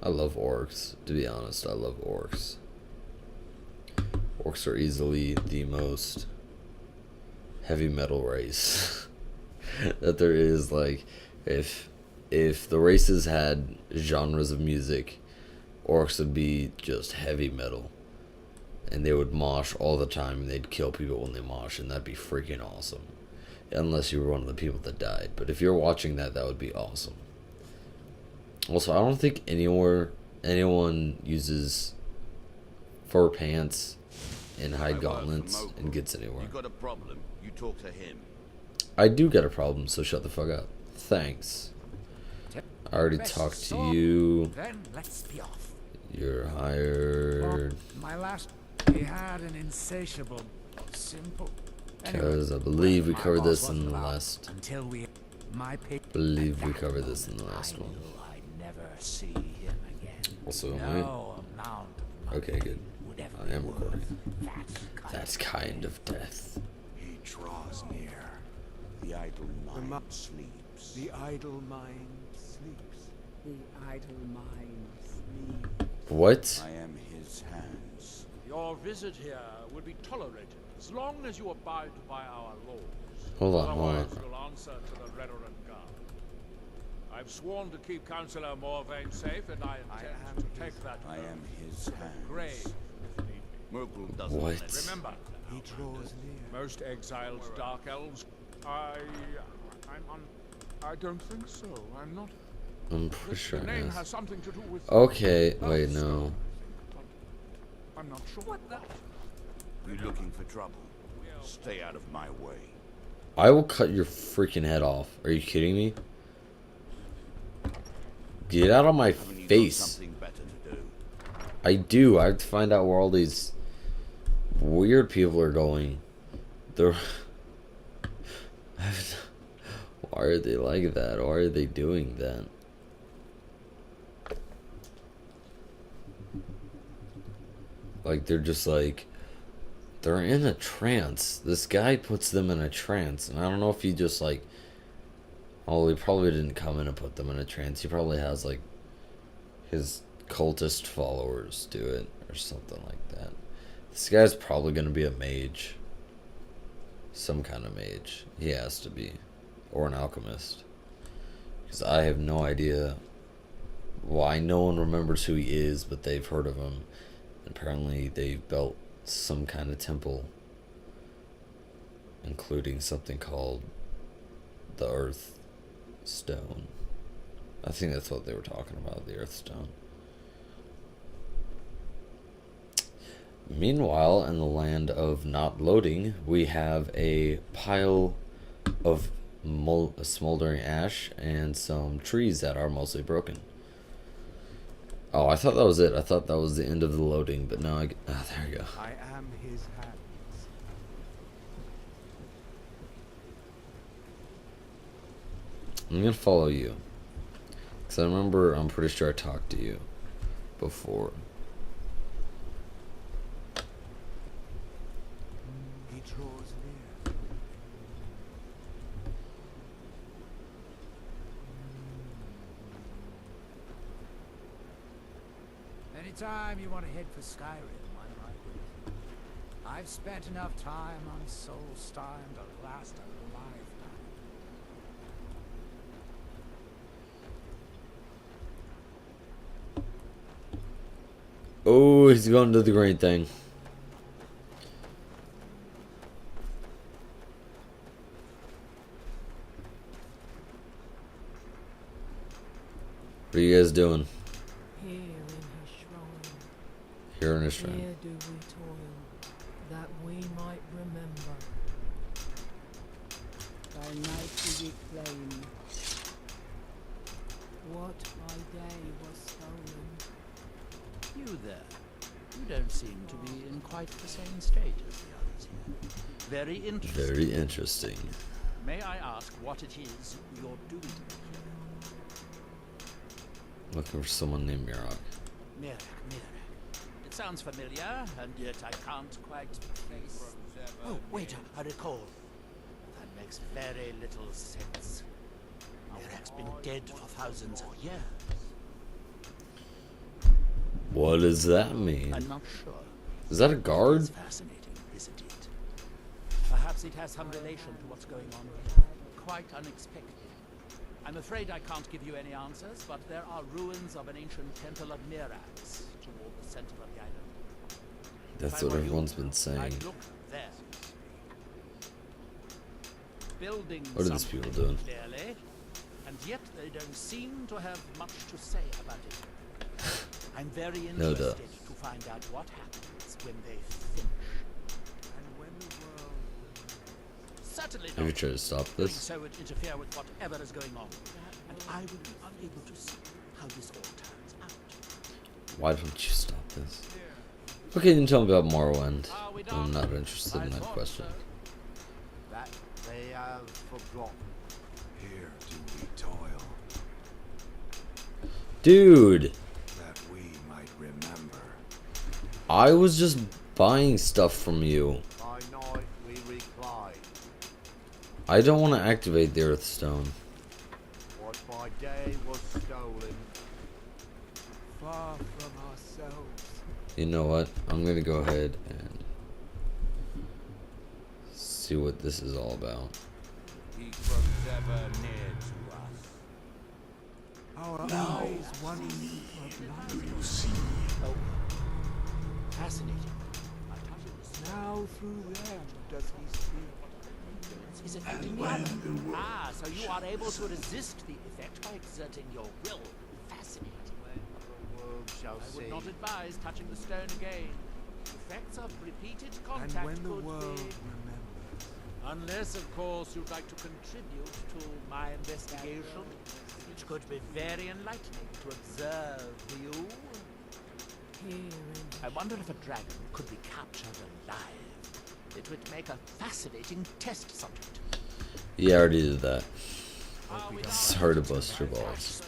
I love orcs. To be honest, I love orcs. Orcs are easily the most heavy metal race that there is. Like, if the races had genres of music, orcs would be just heavy metal, and they would mosh all the time, and they'd kill people when they mosh, and that'd be freaking awesome. Unless you were one of the people that died, but if you're watching that, that would be awesome. Also, I don't think anyone uses fur pants and hide gauntlets and gets anywhere. You got a problem? You talk to him. I do get a problem, so shut the fuck up. Thanks. I already talked to you. Then let's be off. You're hired. My last, he had an insatiable, simple. Because I believe we covered this in the last. Until we, my pick. Believe we covered this in the last one. I'd never see him again. Also, No amount of okay, good. would ever I am recording. that That's kind of death. He draws near. The idle mind sleeps. The idle mind sleeps. The idle mind sleeps. What? I am his hands. Your visit here will be tolerated as long as you abide by our laws. Hold on, hold Otherwise, on. you'll answer to the Reverend Guard. I've sworn to keep Councillor Morvain safe, and I intend to take that I am his hands. grave if need be. Merkle doesn't What? let it. Remember, He draws near. most exiled dark elves. I don't think so. I'm not. I'm pretty sure The it name is. has something to do with. Okay, wait, no. I'm not sure. What the? You looking for trouble? Stay out of my way. I will cut your freaking head off. Are you kidding me? Get out of my Haven't you got face. something better to do? I do. I have to find out where all these weird people are going. They're. Why are they like that? Why are they doing that? Like, they're just like. They're in a trance. This guy puts them in a trance. And I don't know if he just like. Oh, he probably didn't come in and put them in a trance. He probably has like his cultist followers do it or something like that. This guy's probably going to be a mage. Some kind of mage. He has to be. Or an alchemist. Because I have no idea why no one remembers who he is, but they've heard of him. Apparently they've built some kind of temple, including something called the Earth Stone. I think that's what they were talking about, the Earth Stone. Meanwhile, in the land of not loading, we have a pile of smoldering ash and some trees that are mostly broken. Oh, I thought that was it. I thought that was the end of the loading, but now there we go. I am his hands. I'm gonna follow you. Because I remember, I'm pretty sure I talked to you before. He draws near. Anytime you want to head for Skyrim, I'm right with you. I've spent enough time on Soulstein to last a lifetime. Oh, he's going to the green thing. What are you guys doing? Here in her shrine, Here in his shrine. here do we toil, that we might remember. By night do we claim what by day was stolen. You there. You don't seem to be in quite the same state as the others here. Very interesting. Very interesting. May I ask what it is you're doing here? Looking for someone named Mirok. Mirek. It sounds familiar, and yet I can't quite place... Oh, wait, I recall. That makes very little sense. Mirek's been dead for thousands of years. What does that mean? I'm not sure. Is that a guard? It's fascinating, isn't it? Perhaps it has some relation to what's going on here. Quite unexpected. I'm afraid I can't give you any answers, but there are ruins of an ancient temple of Mirax toward the center of the island. That's If I what were you, everyone's been saying. I'd look there. Building What are these something people doing? clearly, and yet they don't seem to have much to say about it. I'm very No interested duh. to find out what happens when they finish. And when the world Certainly Have you not. tried to stop Doing this? so would interfere with whatever is going on, and I will be unable to see how this all turns out. Why don't you stop this? Okay, you can tell me about Morrowind. Are we I'm done? not interested in I that thought question. so. That they have forgotten. here do we toil, Dude, that we might remember. I was just buying stuff from you. By night we recline. I don't want to activate the Earthstone. What by day was stolen. Far from ourselves. You know what? I'm gonna go ahead and see what this is all about. He was ever near to us. Our eyes wander for blind. Oh, fascinating. I thought it was Now through them does he speak. Is it affecting the other? Ah, so you are able to resist the effect by exerting your will. Fascinating. The world shall I see. would not advise touching the stone again. Effects of repeated And contact when the could world be... remembers. Unless, of course, you'd like to contribute to my investigation. It could be very enlightening to observe you. Here in I wonder if a dragon could be captured alive. It would make a fascinating test subject. Yeah, I already did that. Are we done? Sorry to bust your balls.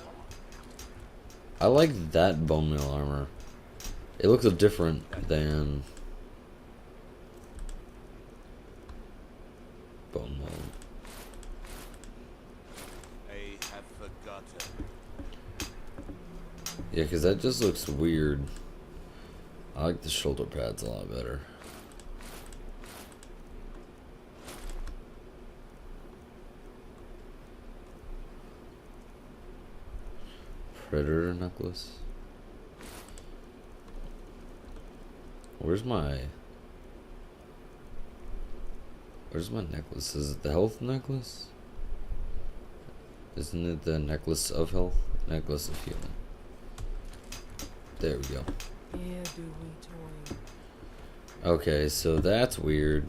I like that bone meal armor. It looks different than bone meal. They have forgotten. Yeah, because that just looks weird. I like the shoulder pads a lot better. Predator necklace. Where's my necklace? Is it the health necklace? Isn't it the necklace of health? Necklace of healing. There we go. here do we toil. Okay, so that's weird.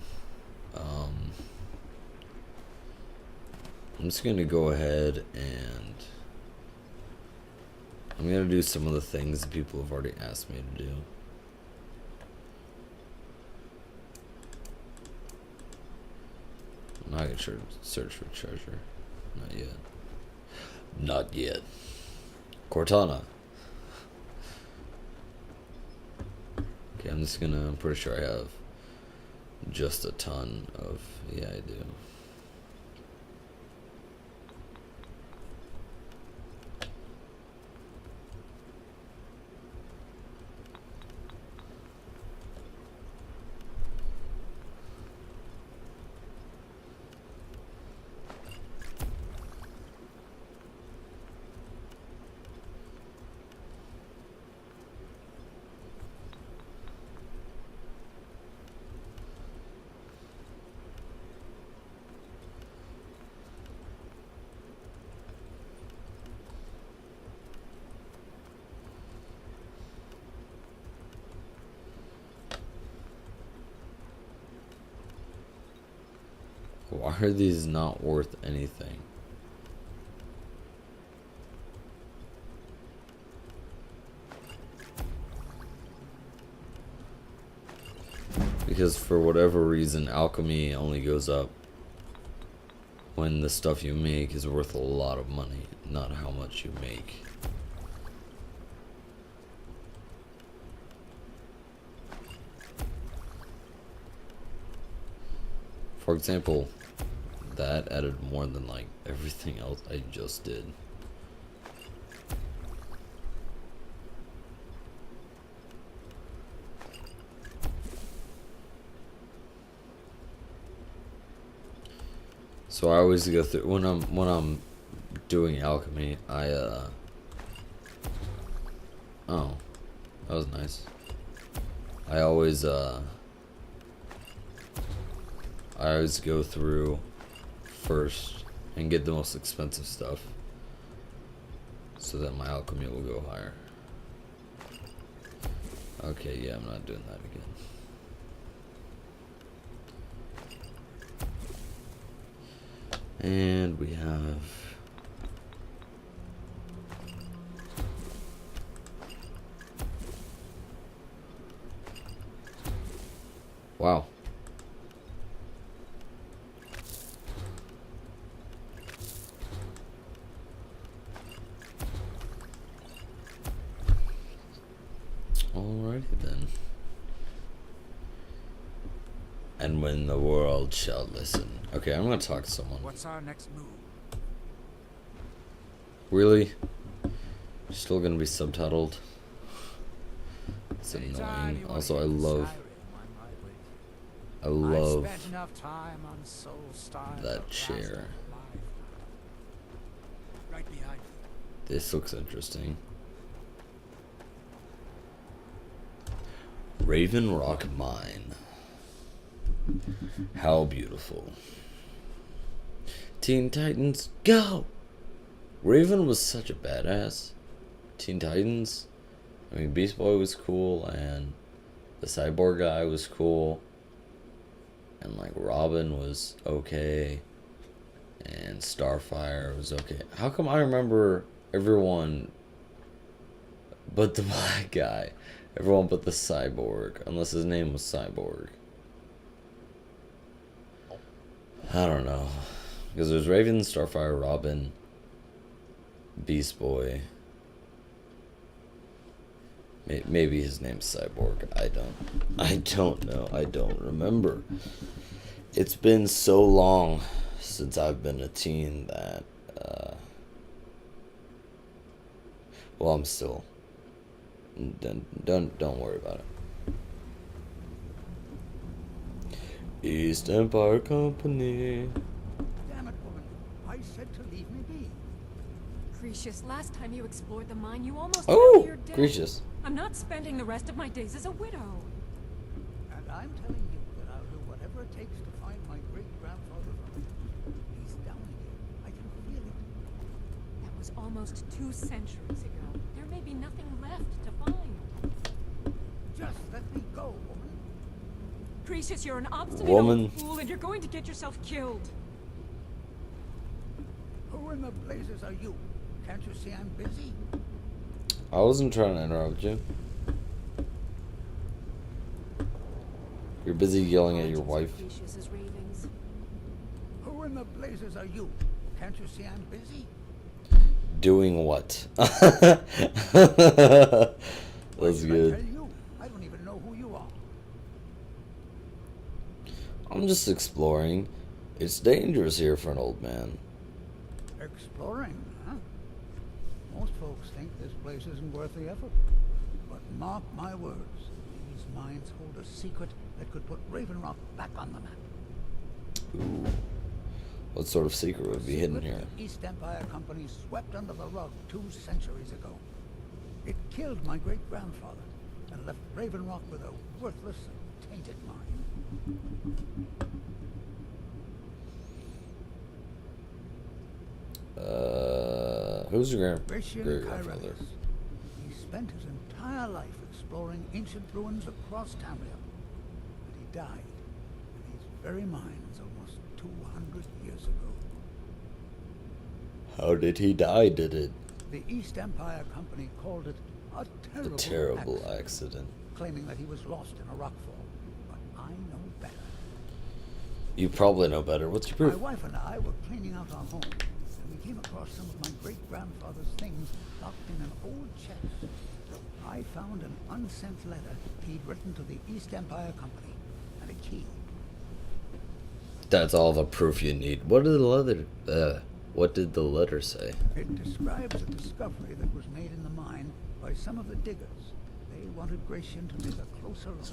I'm just gonna go ahead and I'm gonna do some of the things that people have already asked me to do. I'm not gonna search for treasure. Not yet. Not yet. Cortana. Okay, I'm pretty sure I have just a ton of, yeah, I do. Why are these not worth anything? Because for whatever reason, alchemy only goes up when the stuff you make is worth a lot of money, not how much you make. For example, that added more than like everything else I just did. So I always go through when I'm doing alchemy. Oh, that was nice. I always go through first and get the most expensive stuff, so that my alchemy will go higher. Okay, yeah, I'm not doing that again. And we have wow. Alrighty then. And when the world shall listen. Okay, I'm gonna talk to someone. What's our next move? Really? Still gonna be subtitled? It's Anytime annoying. you wanna Also, I hit love Skyrim, I'm right with you. I love I've spent enough time on soul style that chair. Right behind you. This looks interesting. Raven Rock Mine. How beautiful. Teen Titans, go! Raven was such a badass. Teen Titans, I mean, Beast Boy was cool, and the cyborg guy was cool, and like Robin was okay, and Starfire was okay. How come I remember everyone but the black guy? Everyone but the cyborg, unless his name was Cyborg. I don't know. Because there's Raven, Starfire, Robin, Beast Boy. Maybe his name's Cyborg. I don't know. I don't remember. It's been so long since I've been a teen that well, I'm still don't worry about it. East Empire Company. Damn it, woman. I said to leave me be. Gracious, last time you explored the mine, you almost Oh, fell to your death. gracious. I'm not spending the rest of my days as a widow. And I'm telling you that I'll do whatever it takes to find my great-grandfather. He's down here. I can feel it. That was almost 2 centuries ago. There may be nothing left to find. Just let me go, woman. Gracious, you're an obstinate Woman. old fool, and you're going to get yourself killed. Who in the blazes are you? Can't you see I'm busy? I wasn't trying to interrupt you. You're busy yelling at your wife. Gracious's ravings. Who in the blazes are you? Can't you see I'm busy? Doing what? Why That's should I good. tell you? I don't even know who you are. I'm just exploring. It's dangerous here for an old man. Exploring, huh? Most folks think this place isn't worth the effort. But mark my words, these mines hold a secret that could put Raven Rock back on the map. Ooh. What sort of secret would be hidden here? The East Empire Company swept under the rug 2 centuries ago. It killed my great-grandfather and left Raven Rock with a worthless and tainted mine. Who's your Gratian great-grandfather? Kyrellus. He spent his entire life exploring ancient ruins across Tamriel. But he died in these very mines almost 200 years ago. How did he die, did it? The East Empire Company called it a A terrible, terrible accident, accident. claiming that he was lost in a rockfall. But I know better. You probably know better. What's your My proof? wife and I were cleaning out our home, and we came across some of my great-grandfather's things locked in an old chest. I found an unsent letter he'd written to the East Empire Company, and a key. That's all the proof you need. What did the letter say? It describes a discovery that was made in the mine by some of the diggers. They wanted Gratian to take a closer look.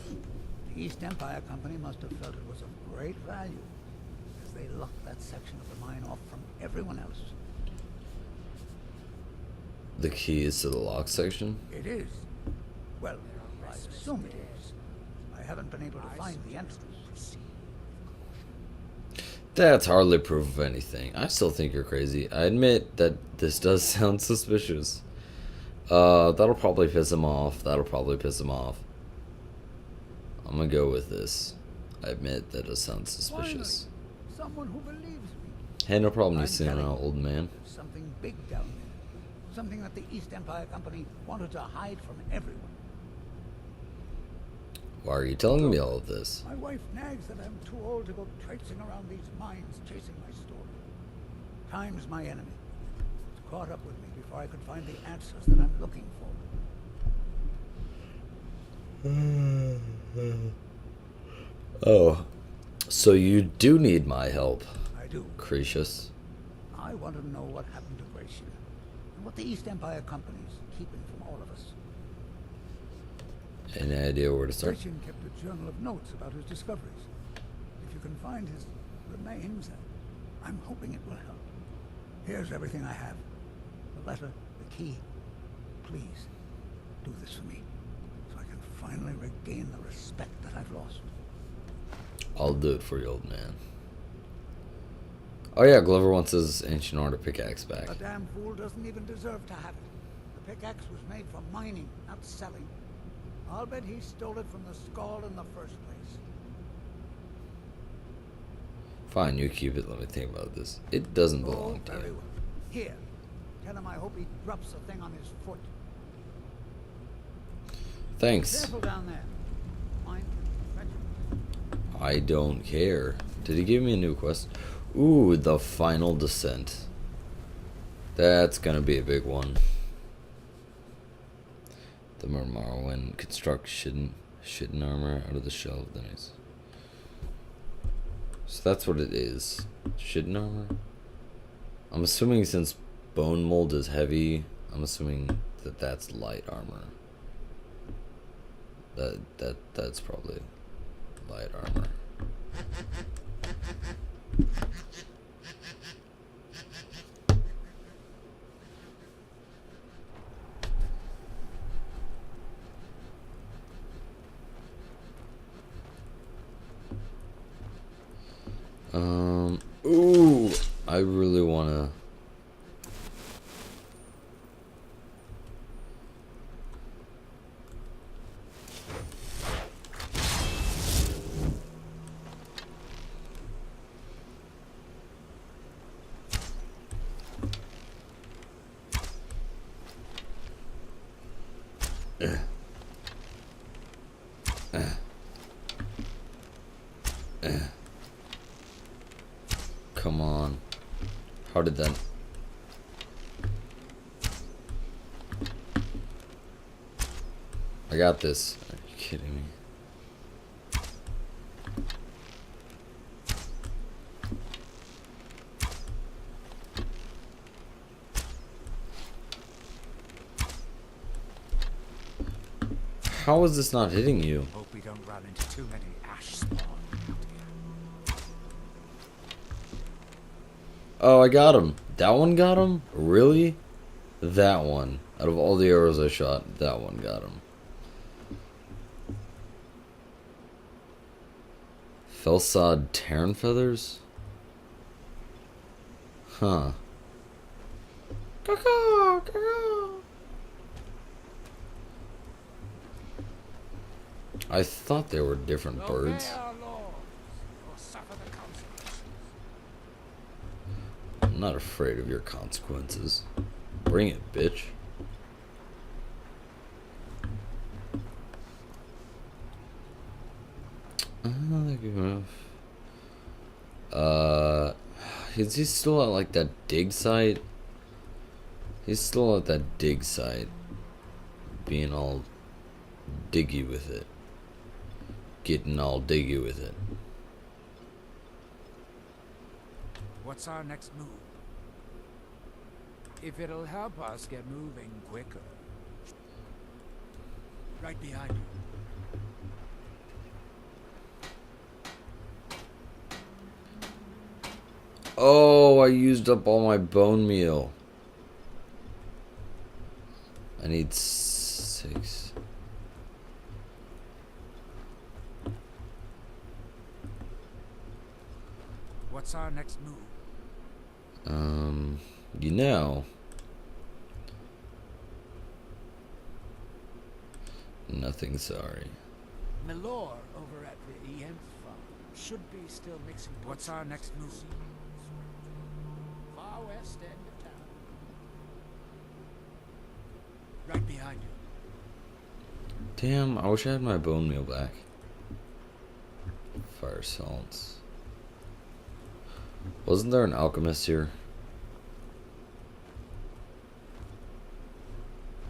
The East Empire Company must have felt it was of great value, as they locked that section of the mine off from everyone else. The key is to the lock section? It is. Well, I assume it is. I haven't been able to find the entrance. That's hardly proof of anything. I still think you're crazy. I admit that this does sound suspicious. That'll probably piss him off. That'll probably piss him off. I'm gonna go with this. I admit that does sound suspicious. Finally, someone who believes me. Hey, no problem. You I'm sitting telling around, you, old man. there's something big down there. Something that the East Empire Company wanted to hide from everyone. Why are you telling me all of this? My wife nags that I'm too old to go traipsing around these mines chasing my story. Time's my enemy. It's caught up with me before I could find the answers that I'm looking for. Oh, so you do need my help, I do. Cretius. I want to know what happened to Gracia and what the East Empire Company's keeping from all of us. Any idea where to start? Gratian kept a journal of notes about his discoveries. If you can find his remains, I'm hoping it will help. Here's everything I have. The letter, the key. Please, do this for me, so I can finally regain the respect that I've lost. I'll do it for you, old man. Oh yeah, Glover wants his ancient order pickaxe back. A damn fool doesn't even deserve to have it. The pickaxe was made for mining, not selling. I'll bet he stole it from the Skull in the first place. Fine, you keep it. Let me think about this. It doesn't belong to very you. well. Here, tell him I hope he drops the thing on his foot. Thanks. Careful down there. Mind you, I don't care. Did he give me a new quest? Ooh, the final descent. That's gonna be a big one. The Morrowind construct shitten armor out of the shell of the nice. So that's what it is. Shitten armor? I'm assuming since bone mold is heavy, I'm assuming that that's light armor. That's probably light armor. Ooh, I really wanna. Come on. How did that? I got this. Are you kidding me? How is this not hitting you? Hope we don't run into too many ash spawn out here. Oh, I got him. That one got him? Really? That one. Out of all the arrows I shot, that one got him. Felsod Terran Feathers? Huh. Caw-caw, caw-caw. I thought they were different birds. Obey our laws, or suffer the consequences. I'm not afraid of your consequences. Bring it, bitch. Is he still at like that dig site? He's still at that dig site. Being all diggy with it. Getting all diggy with it. What's our next move? If it'll help us get moving quicker. Right behind you. Oh, I used up all my bone meal. I need 6. What's our next move? You know. Nothing, sorry. Milor over at the EM farm should be still mixing. What's our next move? Far west end of town. Right behind you. Damn, I wish I had my bone meal back. Fire salts. Wasn't there an alchemist here?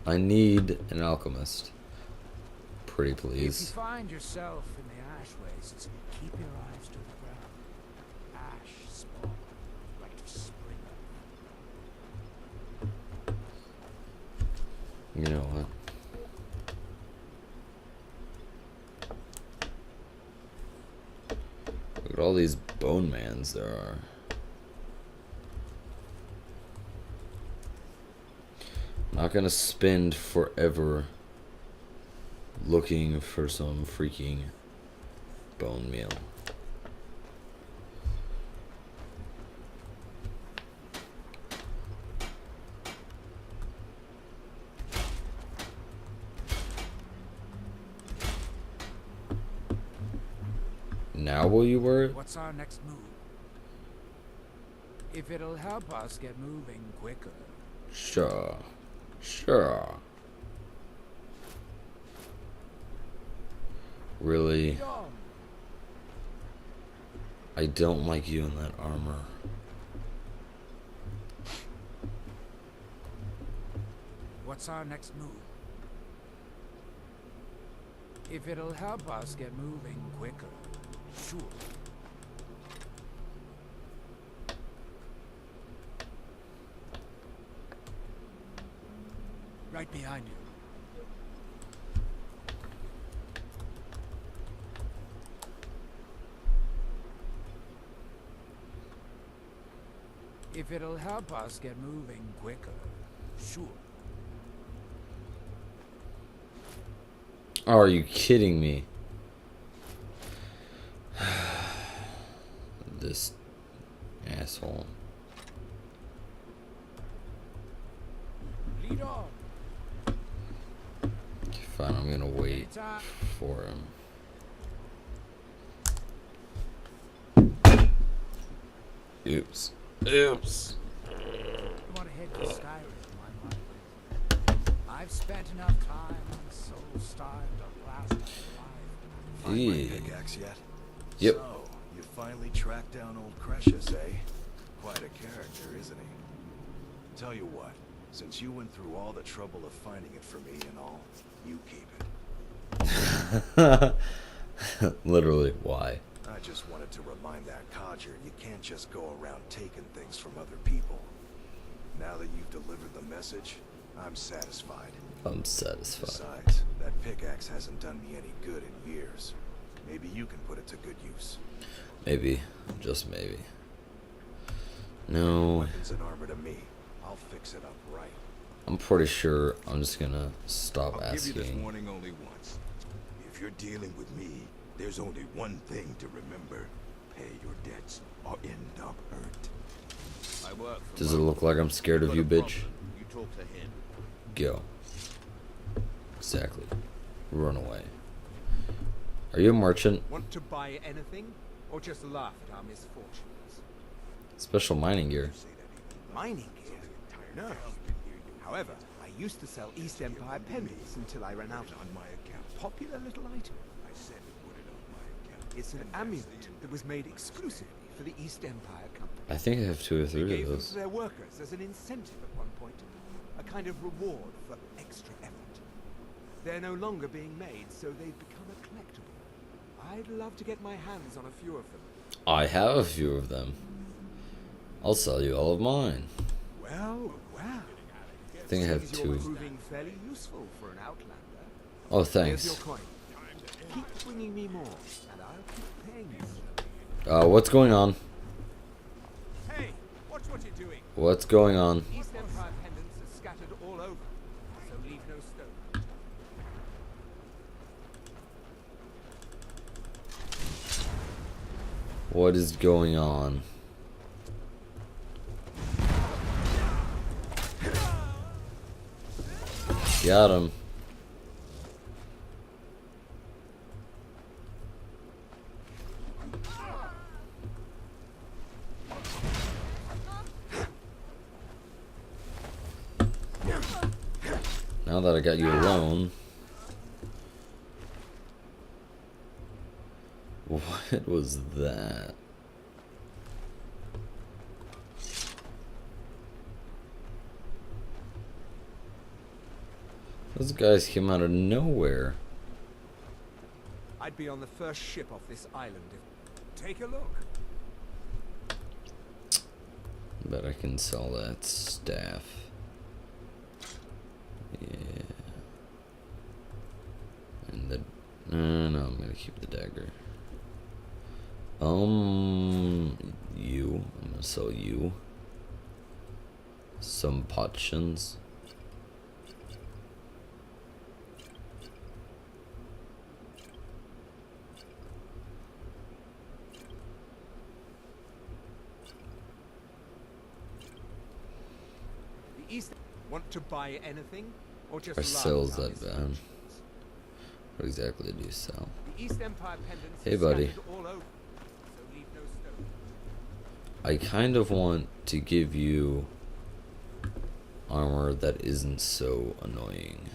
I need an alchemist. Pretty If you please. find yourself in the ash wastes, keep your eyes to the ground. Ash spawn, right of spring. You know what? Look at all these bone mans there are. Not gonna spend forever looking for some freaking bone meal. Now will you wear it? What's our next move? If it'll help us get moving quicker. Sure. Sure. Really? I don't like you in that armor. What's our next move? If it'll help us get moving quicker. Sure. Right behind you. If it'll help us get moving quicker. Sure. Are you kidding me? This asshole. Lead on. Okay, fine, I'm gonna wait for him. Oops. Oops. You want to head to Skyrim, my mind. I've spent enough time on soul-starved on last life. Find my Yeah. pickaxe yet? Yep. So, you finally tracked down old Cretius, eh? Quite a character, isn't he? Tell you what, since you went through all the trouble of finding it for me and all, you keep it. Literally, why? I just wanted to remind that codger you can't just go around taking things from other people. Now that you've delivered the message, I'm satisfied. I'm satisfied. Besides, that pickaxe hasn't done me any good in years. Maybe you can put it to good use. Maybe. Just maybe. No. Weapons and armor to me. I'll fix it up right. I'm pretty sure I'm just gonna stop I'll give you this asking. warning only once. If you're dealing with me, there's only one thing to remember. Pay your debts or end up hurt. I work for Does it look like I'm scared of you, bitch? You talk to him. Go. Exactly. Run away. Are you a merchant? Want to buy anything, or just laugh at our misfortunes? Special mining gear. Mining gear? No. However, I used to sell East Empire pennies until I ran out on my account. Popular little item. I said put it on my account. It's an amulet that was made exclusively for the East Empire Company. I think I have 2 or They 3 gave of them those. to their workers as an incentive at one point, a kind of reward for extra effort. They're no longer being made, so they've become a collectible. I'd love to get my hands on a few of them. I have a few of them. I'll sell you all of mine. Well, wow. I think I have Seems you're 2. proving fairly useful for an outlander. Oh, Here's your thanks. coin. Keep bringing me more, and I'll keep paying you. What's going on? Hey, What's going on? East Empire pendants are scattered all over, so leave no stone. What is going on? Got him. Now that I got you alone. What was that? Those guys came out of nowhere. I'd be on the first ship off this island if... Take a look. Bet I can sell that staff. Yeah. And the... no, I'm gonna keep the dagger. You. I'm gonna sell you. Some potions. The East... Want to buy anything? Or just Or laugh sells at that our bad. What exactly do you sell? The East Empire pendants Hey, are buddy. scattered all over, so leave no stone. I kind of want to give you armor that isn't so annoying.